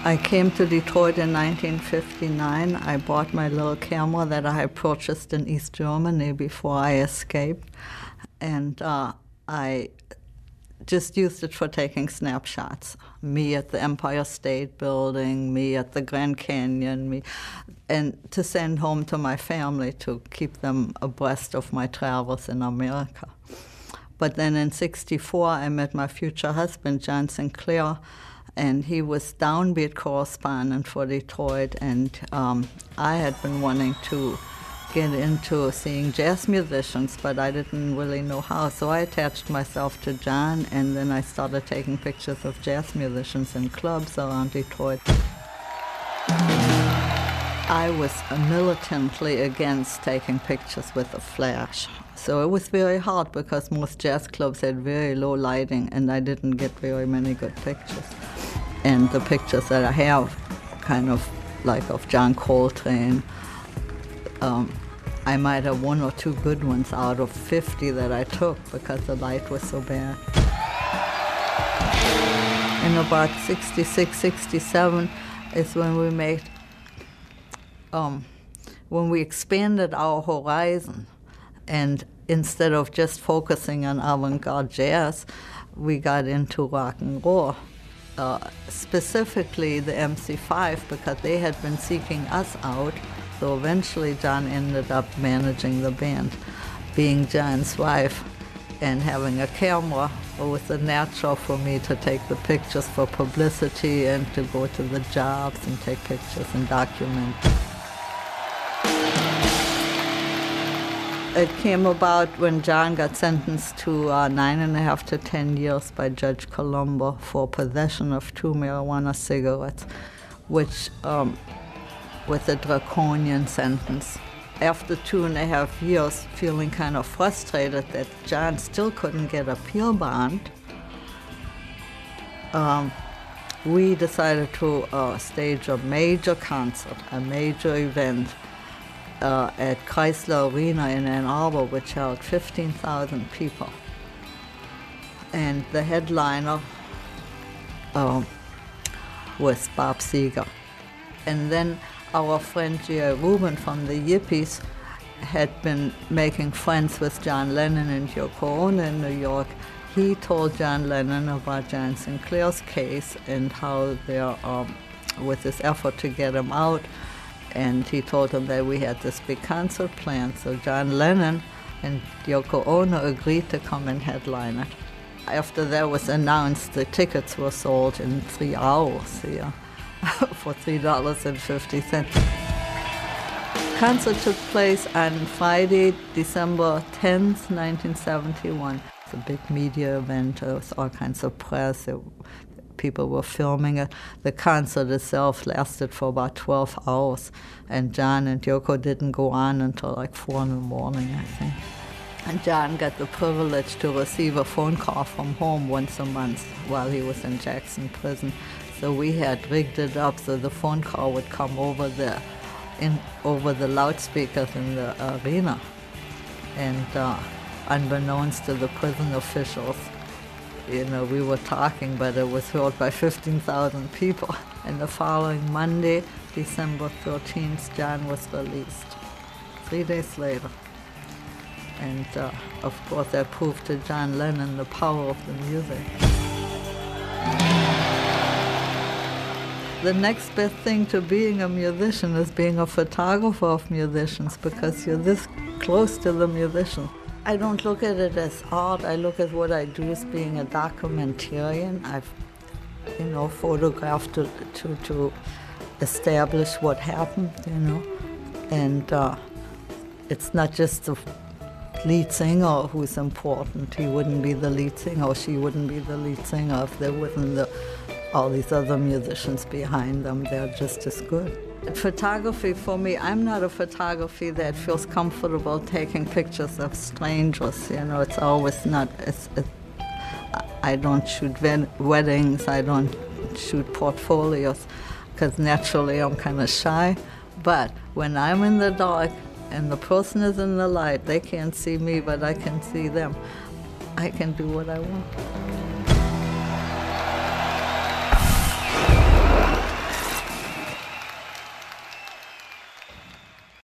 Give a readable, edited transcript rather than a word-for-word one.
I came to Detroit in 1959. I bought my little camera that I had purchased in East Germany before I escaped, and I just used it for taking snapshots. Me at the Empire State Building, me at the Grand Canyon, and to send home to my family to keep them abreast of my travels in America. But then in '64, I met my future husband, Leni Sinclair, and he was downbeat correspondent for Detroit, and I had been wanting to get into seeing jazz musicians, but I didn't really know how, so I attached myself to John, and then I started taking pictures of jazz musicians in clubs around Detroit. I was militantly against taking pictures with a flash. So it was very hard because most jazz clubs had very low lighting and I didn't get very many good pictures. And the pictures that I have, kind of like of John Coltrane, I might have 1 or 2 good ones out of 50 that I took because the light was so bad. In about '66, '67 is when we made when we expanded our horizon, and instead of just focusing on avant-garde jazz, we got into rock and roll, specifically the MC5, because they had been seeking us out. So eventually John ended up managing the band. Being John's wife and having a camera, it was a natural for me to take the pictures for publicity and to go to the jobs and take pictures and document. It came about when John got sentenced to 9.5 to 10 years by Judge Colombo for possession of 2 marijuana cigarettes, which was a draconian sentence. After 2.5 years, feeling kind of frustrated that John still couldn't get appeal bond, we decided to stage a major concert, a major event, at Chrysler Arena in Ann Arbor, which held 15,000 people. And the headliner was Bob Seger. And then our friend J.A. Rubin from the Yippies had been making friends with John Lennon and Yoko Ono in New York. He told John Lennon about Leni Sinclair's case and how they're with this effort to get him out. And he told him that we had this big concert planned. So John Lennon and Yoko Ono agreed to come and headline it. After that was announced, the tickets were sold in 3 hours here for $3.50. Concert took place on Friday, December 10th, 1971. It's a big media event. There was all kinds of press. People were filming it. The concert itself lasted for about 12 hours, and John and Yoko didn't go on until like 4 in the morning, I think. And John got the privilege to receive a phone call from home once a month while he was in Jackson prison. So we had rigged it up so the phone call would come over the loudspeakers in the arena. And unbeknownst to the prison officials, you know, we were talking, but it was heard by 15,000 people. And the following Monday, December 13th, John was released, 3 days later. And of course, that proved to John Lennon the power of the music. The next best thing to being a musician is being a photographer of musicians, because you're this close to the musician. I don't look at it as art. I look at what I do as being a documentarian. I've, photographed to establish what happened, and it's not just the lead singer who's important. He wouldn't be the lead singer, or she wouldn't be the lead singer if there wasn't all these other musicians behind them. They're just as good. Photography, for me, I'm not a photography that feels comfortable taking pictures of strangers. It's always not. I don't shoot weddings. I don't shoot portfolios, because naturally I'm kind of shy. But when I'm in the dark and the person is in the light, they can't see me, but I can see them. I can do what I want.